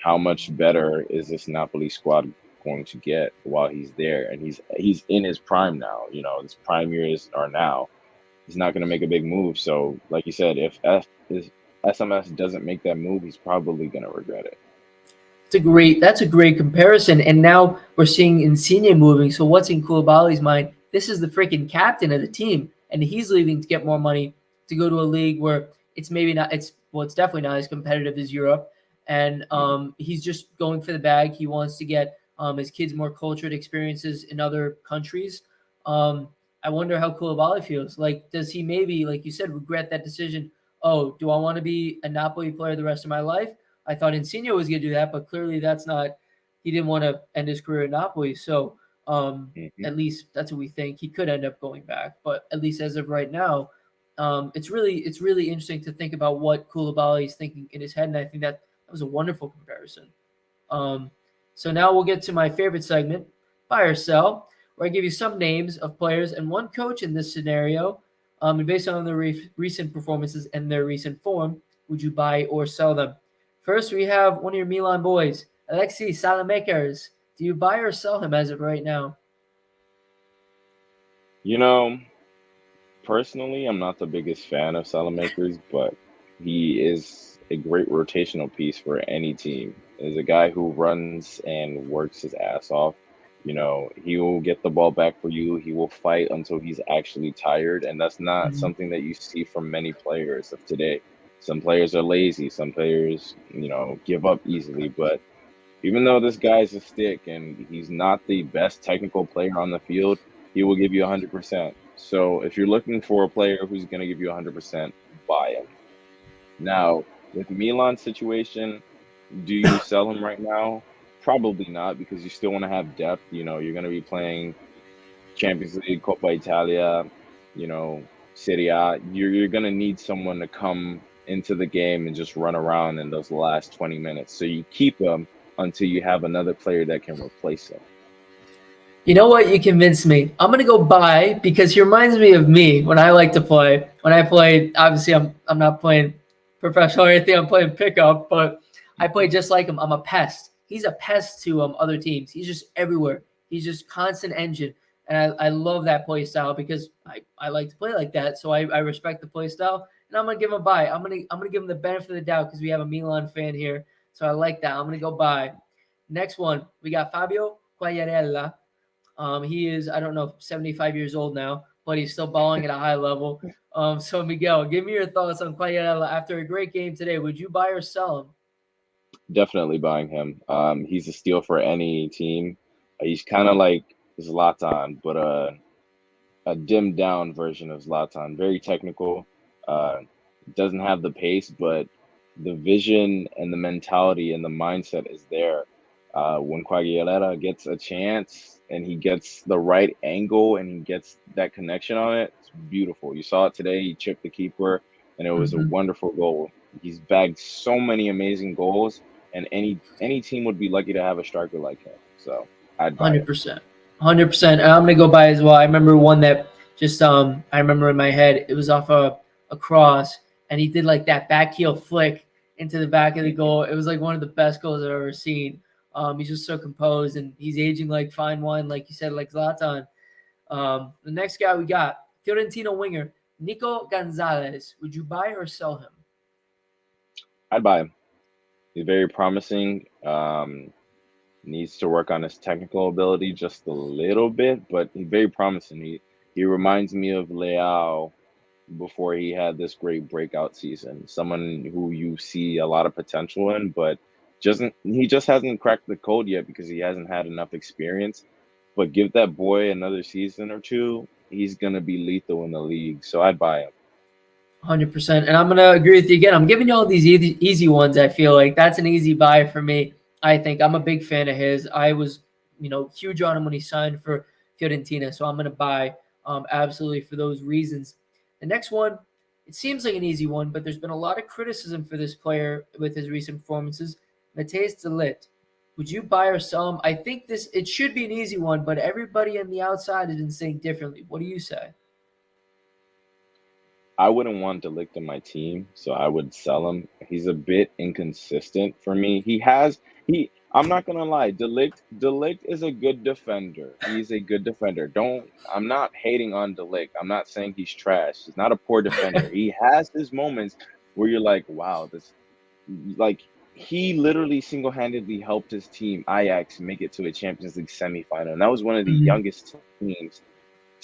B: how much better is this Napoli squad going to get while he's there? And he's in his prime now. His prime years are now. He's not going to make a big move. So, like you said, if SMS doesn't make that move, he's probably going to regret it.
A: That's a great comparison. And now we're seeing Insigne moving. So what's in Koulibaly's mind? This is the freaking captain of the team, and he's leaving to get more money to go to a league where it's maybe not. It's definitely not as competitive as Europe, and
B: Mhm.
A: he's just going for the bag. He wants to get his kids more cultured experiences in other countries. Um, I wonder how Koulibaly feels. Like, does he maybe, like you said, regret that decision? Oh, do I want to be a Napoli player the rest of my life? I thought Insigne was going to do that, but clearly that's not. He didn't want to end his career at Napoli, so
B: Mhm.
A: at least that's what we think. He could end up going back, but at least as of right now, it's really interesting to think about what Koulibaly is thinking in his head, and I think that was a wonderful comparison. Um, so now we'll get to my favorite segment, buy or sell, where I give you some names of players and one coach in this scenario. And based on their recent performances and their recent form, would you buy or sell them? First, we have one of your Milan boys, Alexi Salamakers. Do you buy or sell him as of right now?
B: You know, Personally, I'm not the biggest fan of Salamakers, but he is a great rotational piece for any team. Is a guy who runs and works his ass off. He will get the ball back for you. He will fight until he's actually tired, and that's not
A: Mhm.
B: something that you see from many players of today. Some players are lazy, some players, give up easily, but even though this guy's a stick and he's not the best technical player on the field, he will give you 100%. So if you're looking for a player who's going to give you 100%, buy him. Now, with Milan's situation, do you sell him right now? Probably not, because you still want to have depth. You're going to be playing Champions League, Coppa Italia, Serie A. You're going to need someone to come into the game and just run around in those last 20 minutes. So you keep him until you have another player that can replace him.
A: You know what? You convinced me. I'm gonna go buy because he reminds me of me when I like to play. When I play, obviously I'm not playing professional or anything. I'm playing pickup, but I play just like him. I'm a pest. He's a pest to other teams. He's just everywhere. He's just constant engine, and I love that play style because I like to play like that. So I respect the play style, and I'm gonna give him a buy. I'm gonna give him the benefit of the doubt because we have a Milan fan here, so I like that. I'm gonna go buy. Next one, we got Fabio Quagliarella. He is, I don't know, 75 years old now, but he's still balling at a high level. So Miguel, give me your thoughts on Quagliarella after a great game today. Would you buy or sell him?
B: Definitely buying him. He's a steal for any team. He's kind of like Zlatan, but a dimmed down version of Zlatan. Very technical. Uh, doesn't have the pace, but the vision and the mentality and the mindset is there. When Quagliarella gets a chance and he gets the right angle and he gets that connection on it, it's beautiful. You saw it today. He chipped the keeper, and it was a
A: Mm-hmm.
B: wonderful goal. He's bagged so many amazing goals, and any team would be lucky to have a striker like him. So I'd buy him.
A: 100%. 100%. And I'm gonna go buy as well. I remember one that just I remember in my head it was off a cross and he did like that back heel flick into the back of the
B: Mhm.
A: goal. It was like one of the best goals I've ever seen. He's just so composed and he's aging like fine wine, like you said, like Zlatan. The next guy we got, Fiorentino winger, Nico Gonzalez. Would you buy or sell him?
B: I'd buy him. He's very promising. Needs to work on his technical ability just a little bit, but he's very promising. He reminds me of Leao before he had this great breakout season. Someone who you see a lot of potential in, but he just hasn't cracked the code yet because he hasn't had enough experience. But give that boy another season or two, he's gonna be lethal in the league. So I'd buy him.
A: 100%. And I'm going to agree with you again. I'm giving you all these easy ones. I feel like that's an easy buy for me. I think I'm a big fan of his. I was, huge on him when he signed for Fiorentina. So I'm going to buy absolutely for those reasons. The next one, it seems like an easy one, but there's been a lot of criticism for this player with his recent performances. Mateus Delit. Would you buy or sell him? I think it should be an easy one, but everybody on the outside has been saying differently. What do you say?
B: I wouldn't want Delict on my team, so I would sell him. He's a bit inconsistent for me. I'm not gonna lie, Delict is a good defender. He's a good defender. I'm not hating on Delict. I'm not saying he's trash. He's not a poor defender. He has his moments where you're like, wow, this like he literally single-handedly helped his team Ajax make it to a Champions League semifinal. And that was one of the
A: Mhm.
B: youngest teams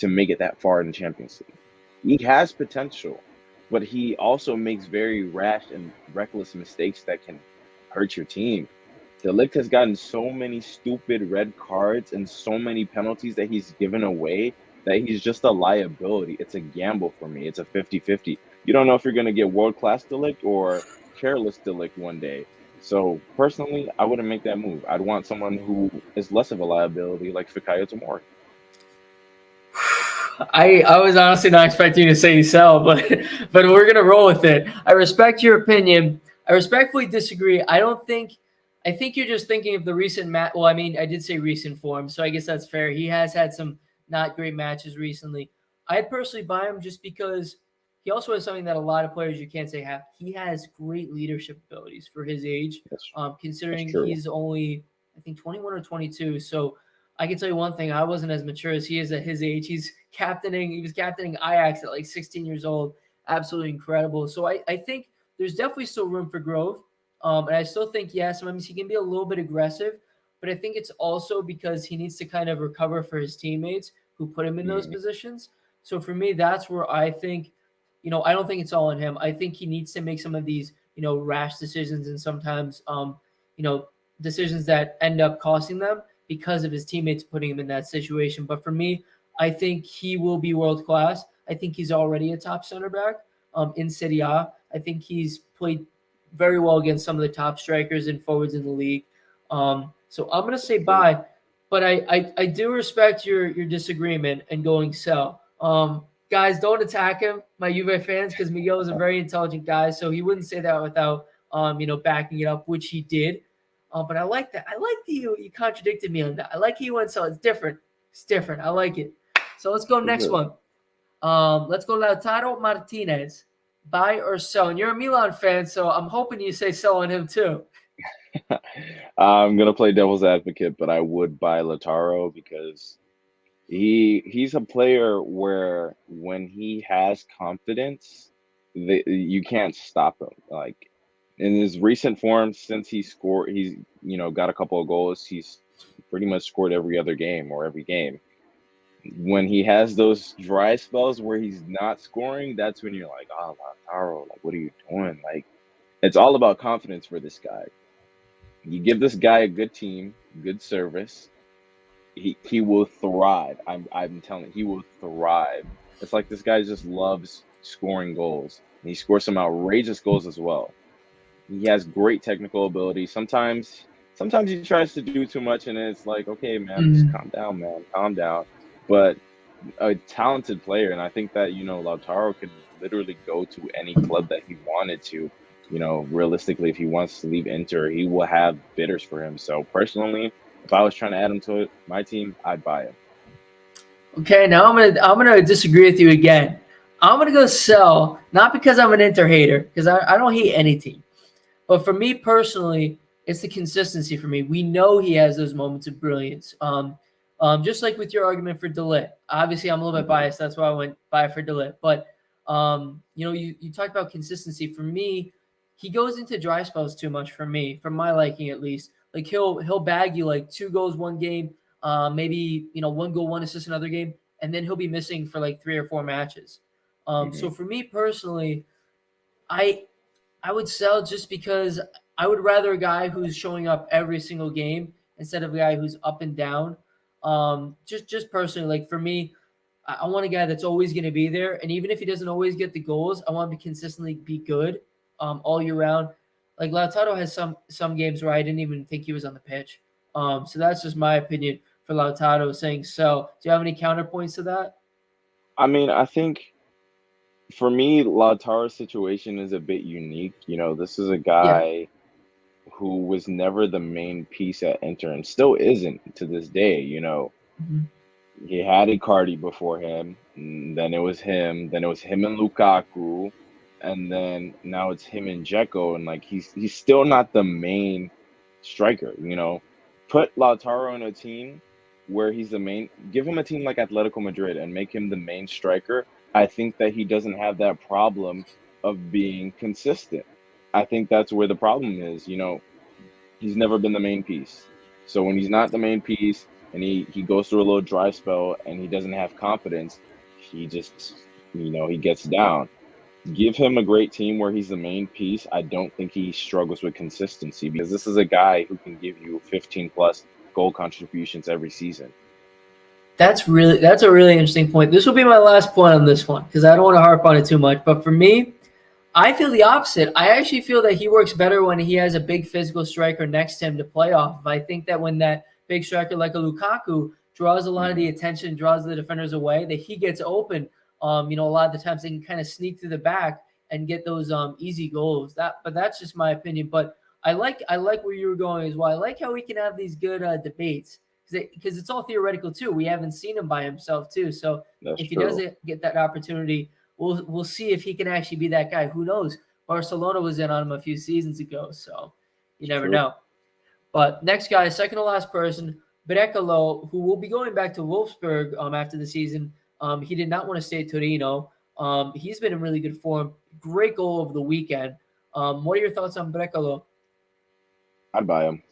B: to make it that far in the Champions League. He has potential, but he also makes very rash and reckless mistakes that can hurt your team. De Ligt has gotten so many stupid red cards and so many penalties that he's given away that he's just a liability. It's a gamble for me. It's a 50-50. You don't know if you're going to get world-class De Ligt or careless De Ligt one day. So personally, I wouldn't make that move. I'd want someone who is less of a liability like Fikayo Tomori.
A: I was honestly not expecting you to say you sell, but but we're gonna roll with it. I respect your opinion. I respectfully disagree. I think you're just thinking of the recent match. Well, I mean, I did say recent form, so I guess that's fair. He has had some not great matches recently. I'd personally buy him just because he also has something that a lot of players you can't say have. He has great leadership abilities for his age.
B: That's that's
A: Considering
B: true.
A: he's only I think 21 or 22, so I can tell you one thing: I wasn't as mature as he is at his age. He was captaining Ajax at like 16 years old. Absolutely incredible. So I think there's definitely still room for growth. And I still think, yes, sometimes he can be a little bit aggressive, but I think it's also because he needs to kind of recover for his teammates who put him in those
B: Mhm.
A: positions. So for me, that's where I think, I don't think it's all on him. I think he needs to make some of these, rash decisions and sometimes, you know, decisions that end up costing them because of his teammates putting him in that situation. But for me, I think he will be world class. I think he's already a top center back in Serie A. I think he's played very well against some of the top strikers and forwards in the league. So I'm gonna say
B: True.
A: bye, but I do respect your disagreement and going sell. Guys, don't attack him, my Juve fans, because Miguel is a very intelligent guy, so he wouldn't say that without backing it up, which he did. But I like that. I like that you contradicted me on that. I like he went so it's different. It's different. I like it. So let's go
B: For
A: next
B: sure.
A: one. Let's go Lautaro Martinez. Buy or sell? And you're a Milan fan, so I'm hoping you say sell on him too.
B: I'm gonna play devil's advocate, but I would buy Lautaro because he's a player where when he has confidence, you can't stop him. Like in his recent form, since he's got a couple of goals. He's pretty much scored every other game or every game. When he has those dry spells where he's not scoring, that's when you're like, oh, Lautaro, like what are you doing? Like it's all about confidence for this guy. You give this guy a good team, good service, he will thrive. I'm telling you, he will thrive. It's like this guy just loves scoring goals. And he scores some outrageous goals as well. He has great technical ability. Sometimes he tries to do too much and it's like, okay, man, just
A: Mhm.
B: calm down, man. Calm down. But a talented player, and I think that Lautaro could literally go to any club that he wanted to. Realistically, if he wants to leave Inter, he will have bidders for him. So personally, if I was trying to add him to my team, I'd buy him.
A: Okay, now I'm gonna disagree with you again. I'm gonna go sell, not because I'm an Inter hater, because I don't hate any team. But for me personally, it's the consistency for me. We know he has those moments of brilliance. Just like with your argument for Delit. Obviously, I'm a little bit
B: Hmm.
A: biased. That's why I went buy for Delit. But you talked about consistency. For me, he goes into dry spells too much for me, for my liking at least. Like he'll bag you like 2 goals one game, maybe 1 goal, 1 assist another game, and then he'll be missing for like 3 or 4 matches. So
B: Hmm.
A: for me personally, I I would sell just because I would rather a guy who's showing up every single game instead of a guy who's up and down. Just personally, like for me, I want a guy that's always going to be there, and even if he doesn't always get the goals, I want him to consistently be good, all year round. Like Lautaro has some games where I didn't even think he was on the pitch. So that's just my opinion for Lautaro saying so. Do you have any counterpoints to that?
B: I mean, I think for me, Lautaro's situation is a bit unique. This is a
A: Yeah.
B: guy who was never the main piece at Inter and still isn't to this day.
A: Mhm.
B: He had Icardi before him, and then it was him, then it was him and Lukaku, and then now it's him and Dzeko, and like he's still not the main striker. Put Lautaro in a team where he's the main. Give him a team like Atletico Madrid and make him the main striker. I think that he doesn't have that problem of being consistent. I think that's where the problem is. He's never been the main piece. So when he's not the main piece and he goes through a little dry spell and he doesn't have confidence, he just he gets down. Give him a great team where he's the main piece. I don't think he struggles with consistency because this is a guy who can give you 15 plus goal contributions every season.
A: That's a really interesting point. This will be my last point on this one because I don't want to harp on it too much. But for me, I feel the opposite. I actually feel that he works better when he has a big physical striker next to him to play off of. I think that when that big striker like a Lukaku draws a lot of the attention, draws the defenders away, that he gets open. A lot of the times they can kind of sneak through the back and get those easy goals. But that's just my opinion. But I like where you were going as well. I like how we can have these good debates because it's all theoretical too. We haven't seen him by himself too. So
B: That's
A: if he
B: true.
A: doesn't get that opportunity, we'll see if he can actually be that guy. Who knows? Barcelona was in on him a few seasons ago, so you
B: It's
A: never
B: true.
A: know. But next guy, second to last person, Brekalo, who will be going back to Wolfsburg after the season. He did not want to stay at Torino. He's been in really good form. Great goal over the weekend. What are your thoughts on Brekalo?
B: I'd buy him.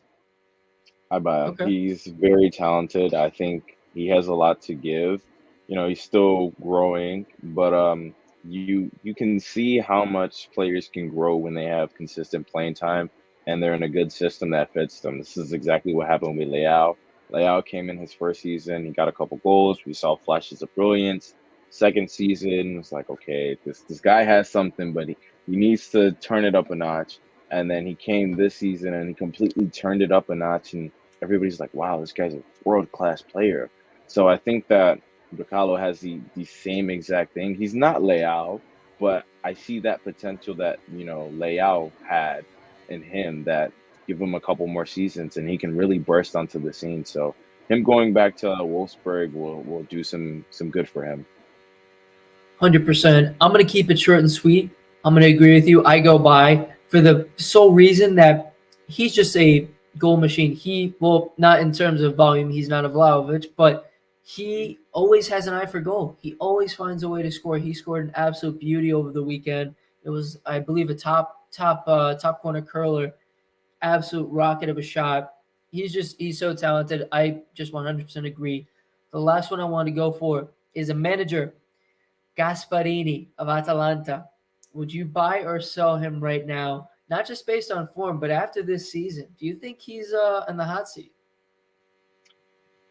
B: I buy him.
A: Okay.
B: He's very talented. I think he has a lot to give. He's still growing, but you can see how much players can grow when they have consistent playing time and they're in a good system that fits them. This is exactly what happened with Leao. Leao came in his first season, he got a couple goals. We saw flashes of brilliance. Second season, it's like, okay, this guy has something, but he needs to turn it up a notch. And then he came this season and he completely turned it up a notch, and everybody's like, wow, this guy's a world class player. So I think that Bracalo has the same exact thing. He's not Leao, but I see that potential that Leao had in him that give him a couple more seasons and he can really burst onto the scene. So him going back to Wolfsburg will do some good for him.
A: 100%. I'm going to keep it short and sweet. I'm going to agree with you. I go by for the sole reason that he's just a goal machine. Well, not in terms of volume, he's not a Vlahovic, but he always has an eye for goal. He always finds a way to score. He scored an absolute beauty over the weekend. It was, I believe, a top corner curler, absolute rocket of a shot. He's so talented. I just 100% agree. The last one I want to go for is a manager, Gasparini of Atalanta. Would you buy or sell him right now? Not just based on form, but after this season. Do you think he's in the hot seat?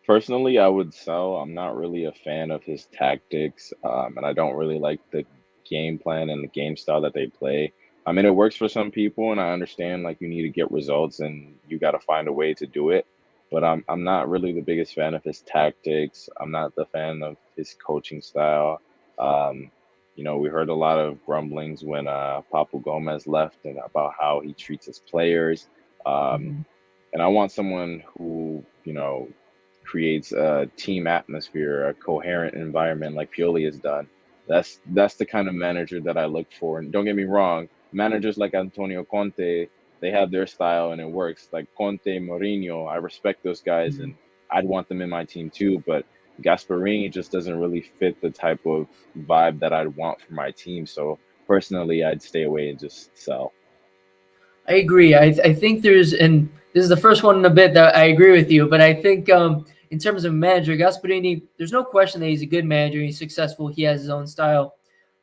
B: Personally, I would sell. I'm not really a fan of his tactics, and I don't really like the game plan and the game style that they play. I mean, it works for some people, and I understand like you need to get results and you got to find a way to do it. But I'm not really the biggest fan of his tactics. I'm not the fan of his coaching style. Um, we heard a lot of grumblings when Papu Gomez left and about how he treats his players. Um,
A: Mhm.
B: and I want someone who creates a team atmosphere, a coherent environment like Pioli has done. That's the kind of manager that I look for. And don't get me wrong, managers like Antonio Conte, they have their style and it works. Like Conte, Mourinho, I respect those guys
A: Mhm.
B: and I'd want them in my team too. But Gasparini just doesn't really fit the type of vibe that I'd want for my team. So personally, I'd stay away and just sell.
A: I agree. I think and this is the first one in a bit that I agree with you, but I think in terms of manager, Gasparini, there's no question that he's a good manager. He's successful. He has his own style.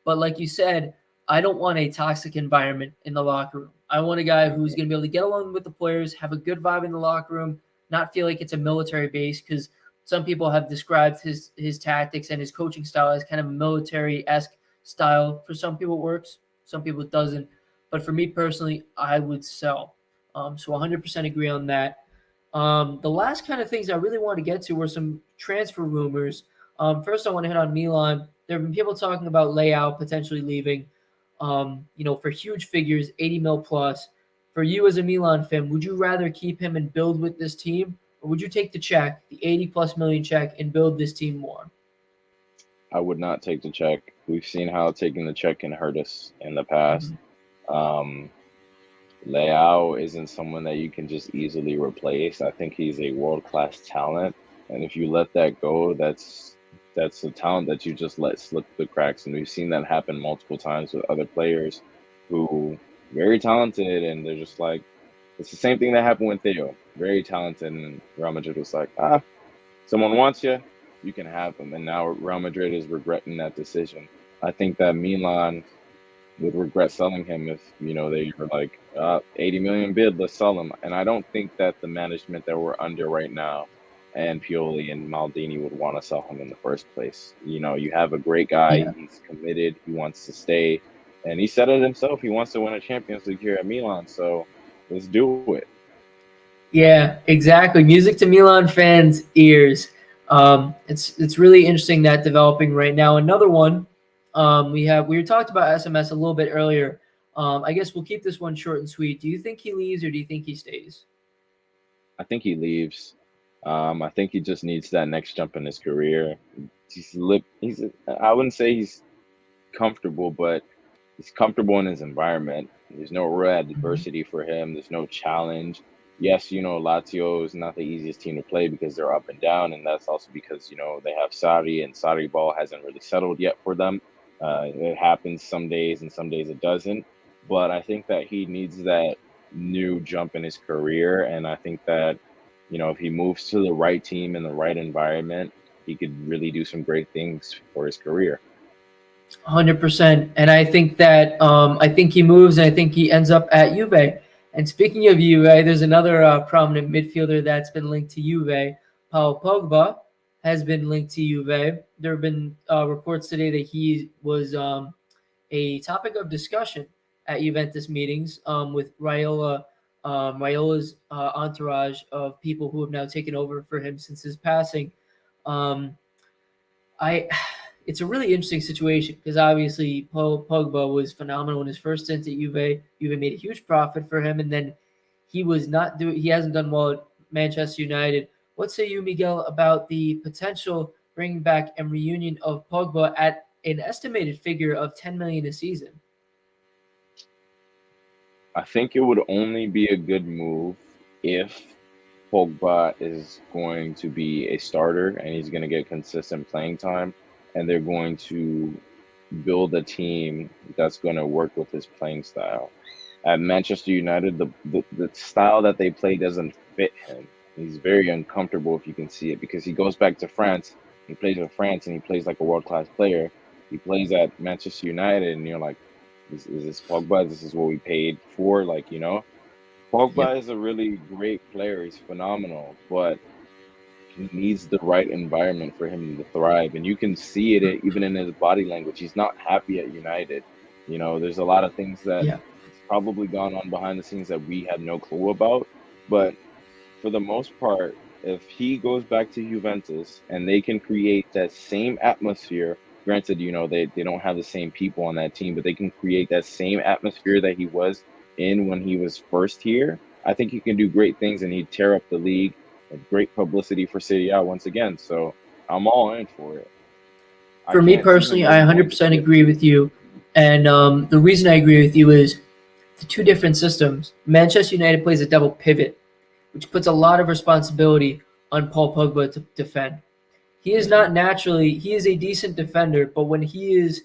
A: But like you said, I don't want a toxic environment in the locker room. I want a guy who's going to be able to get along with the players, have a good vibe in the locker room, not feel like it's a military base because some people have described his tactics and his coaching style as kind of military-esque style. For some people it works, some people it doesn't. But for me personally, I would sell. So 100% agree on that. The last kind of things I really want to get to were some transfer rumors. First, I want to hit on Milan. There have been people talking about Leao potentially leaving, for huge figures, 80 mil plus. For you as a Milan fan, would you rather keep him and build with this team, or would you take the check, the 80+ million check, and build this team more?
B: I would not take the check. We've seen how taking the check can hurt us in the past.
A: Mhm.
B: Um, Leao isn't someone that you can just easily replace. I think he's a world-class talent, and if you let that go, that's a talent that you just let slip through the cracks. And we've seen that happen multiple times with other players who very talented, and they're just like it's the same thing that happened with Theo. Very talented, and Real Madrid was like, someone wants you, you can have them. And now Real Madrid is regretting that decision. I think that Milan would regret selling him if they were like 80 million bid, let's sell him. And I don't think that the management that we're under right now and Pioli and Maldini would want to sell him in the first place. You have a great guy,
A: Yeah.
B: he's committed, he wants to stay, and he said it himself, he wants to win a Champions League here at Milan, so let's do it.
A: Yeah, exactly. Music to Milan fans' ears. It's really interesting that developing right now. Another one, we talked about SMS a little bit earlier. I guess we'll keep this one short and sweet. Do you think he leaves or do you think he stays?
B: I think he leaves. I think he just needs that next jump in his career. He's I wouldn't say he's comfortable, but he's comfortable in his environment. There's no real
A: Mhm.
B: adversity for him. There's no challenge. Yes, Lazio is not the easiest team to play because they're up and down, and that's also because they have Sarri, and Sarri ball hasn't really settled yet for them. It happens some days, and some days it doesn't. But I think that he needs that new jump in his career, and I think that if he moves to the right team in the right environment, he could really do some great things for his career.
A: 100%. And I think he moves, and I think he ends up at Juve. And speaking of Juve, there's another prominent midfielder that's been linked to Juve. Paul Pogba has been linked to Juve. There have been reports today that he was a topic of discussion at Juventus meetings with Raiola's entourage of people who have now taken over for him since his passing. Um, I it's a really interesting situation because obviously Paul Pogba was phenomenal in his first stint at Juve. Juve made a huge profit for him, and then he hasn't done well at Manchester United. What say you, Miguel, about the potential bringing back and reunion of Pogba at an estimated figure of 10 million a season?
B: I think it would only be a good move if Pogba is going to be a starter and he's going to get consistent playing time, and they're going to build a team that's going to work with his playing style. At Manchester United, the style that they play doesn't fit him. He's very uncomfortable if you can see it because he goes back to France, he plays with France, and he plays like a world class player. He plays at Manchester United, and you're like, is this Pogba? This is what we paid for? Pogba
A: Yep.
B: is a really great player. He's phenomenal, but he needs the right environment for him to thrive. And you can see it even in his body language. He's not happy at United. There's a lot of things that
A: Yeah.
B: it's probably gone on behind the scenes that we had no clue about. But for the most part, if he goes back to Juventus and they can create that same atmosphere, granted, they don't have the same people on that team, but they can create that same atmosphere that he was in when he was first here, I think he can do great things and he'd tear up the league. Great publicity for Serie A once again. So I'm all in for it. I
A: For me
B: can't see him
A: personally, I
B: really going to
A: 100% agree
B: PSG.
A: with you. And the reason I agree with you is the two different systems. Manchester United plays a double pivot, which puts a lot of responsibility on Paul Pogba to defend. He is
B: Hmm.
A: not naturally, he is a decent defender, but when he is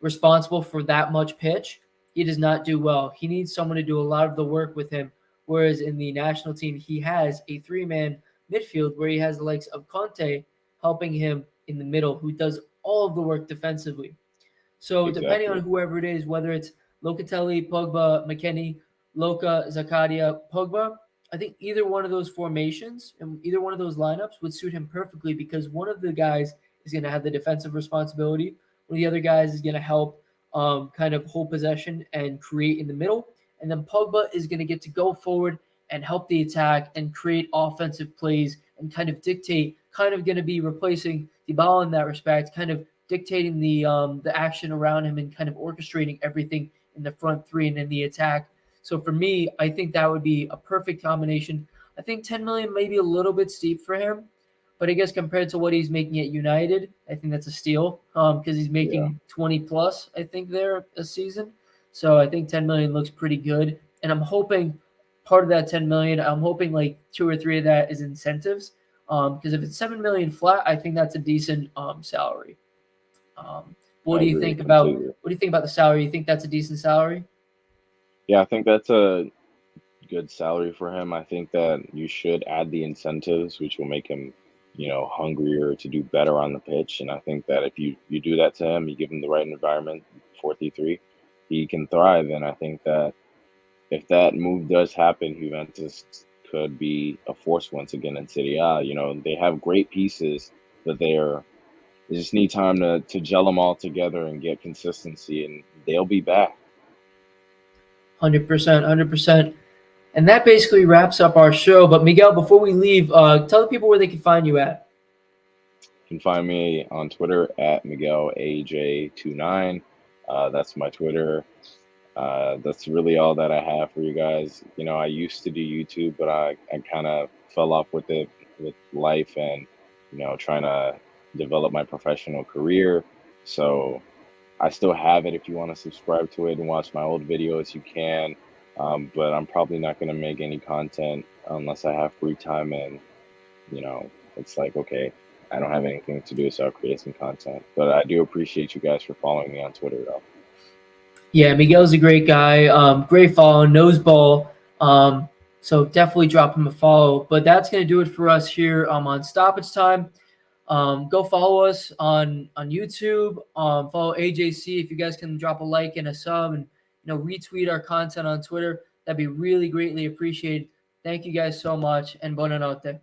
A: responsible for that much pitch, he does not do well. He needs someone to do a lot of the work with him. Whereas in the national team, he has a three-man midfield where he has the likes of Conte helping him in the middle, who does all of the work defensively. So depending on
B: Exactly.
A: whoever it is, whether it's Locatelli, Pogba, McKennie, Loca, Zakaria, Pogba, I think either one of those formations and either one of those lineups would suit him perfectly because one of the guys is going to have the defensive responsibility. One of the other guys is going to help kind of hold possession and create in the middle. And then Pogba is going to get to go forward and help the attack and create offensive plays and kind of dictate, kind of going to be replacing Dybala in that respect, kind of dictating the action around him and kind of orchestrating everything in the front three and in the attack. So for me, I think that would be a perfect combination. I think 10 million may be a little bit steep for him, but I guess compared to what he's making at United, I think that's a steal because he's
B: Yeah,
A: making 20 plus, I think, there a season. So I think 10 million looks pretty good. And I'm hoping part of that 10 million, I'm hoping like 2 or 3 of that is incentives. Because if it's 7 million flat, I think that's a decent salary. Um, what
B: I
A: do you
B: agree
A: think about
B: completely.
A: the salary? You think that's a decent salary?
B: Yeah, I think that's a good salary for him. I think that you should add the incentives, which will make him, hungrier to do better on the pitch. And I think that if you do that to him, you give him the right environment, 4-3, he can thrive. And I think that if that move does happen, Juventus could be a force once again in Serie A. They have great pieces, but they just need time to gel them all together and get consistency, and they'll be back.
A: 100%, 100%. And that basically wraps up our show. But Miguel, before we leave, tell the people where they can find you at.
B: You can find me on Twitter at Miguel AJ29. That's my Twitter. That's really all that I have for you guys. I used to do YouTube, but I kind of fell off with it with life and, trying to develop my professional career. So I still have it. If you want to subscribe to it and watch my old videos, you can. But I'm probably not going to make any content unless I have free time and, it's like, okay, I don't have anything to do, so I'll create some content. But I do appreciate you guys for following me on Twitter, though.
A: Yeah, Miguel's a great guy. Great follow, knows ball. So definitely drop him a follow. But that's going to do it for us here on Stoppage Time. Go follow us on YouTube. Follow AJC if you guys can drop a like and a sub and retweet our content on Twitter. That'd be really greatly appreciated. Thank you guys so much and buonanotte.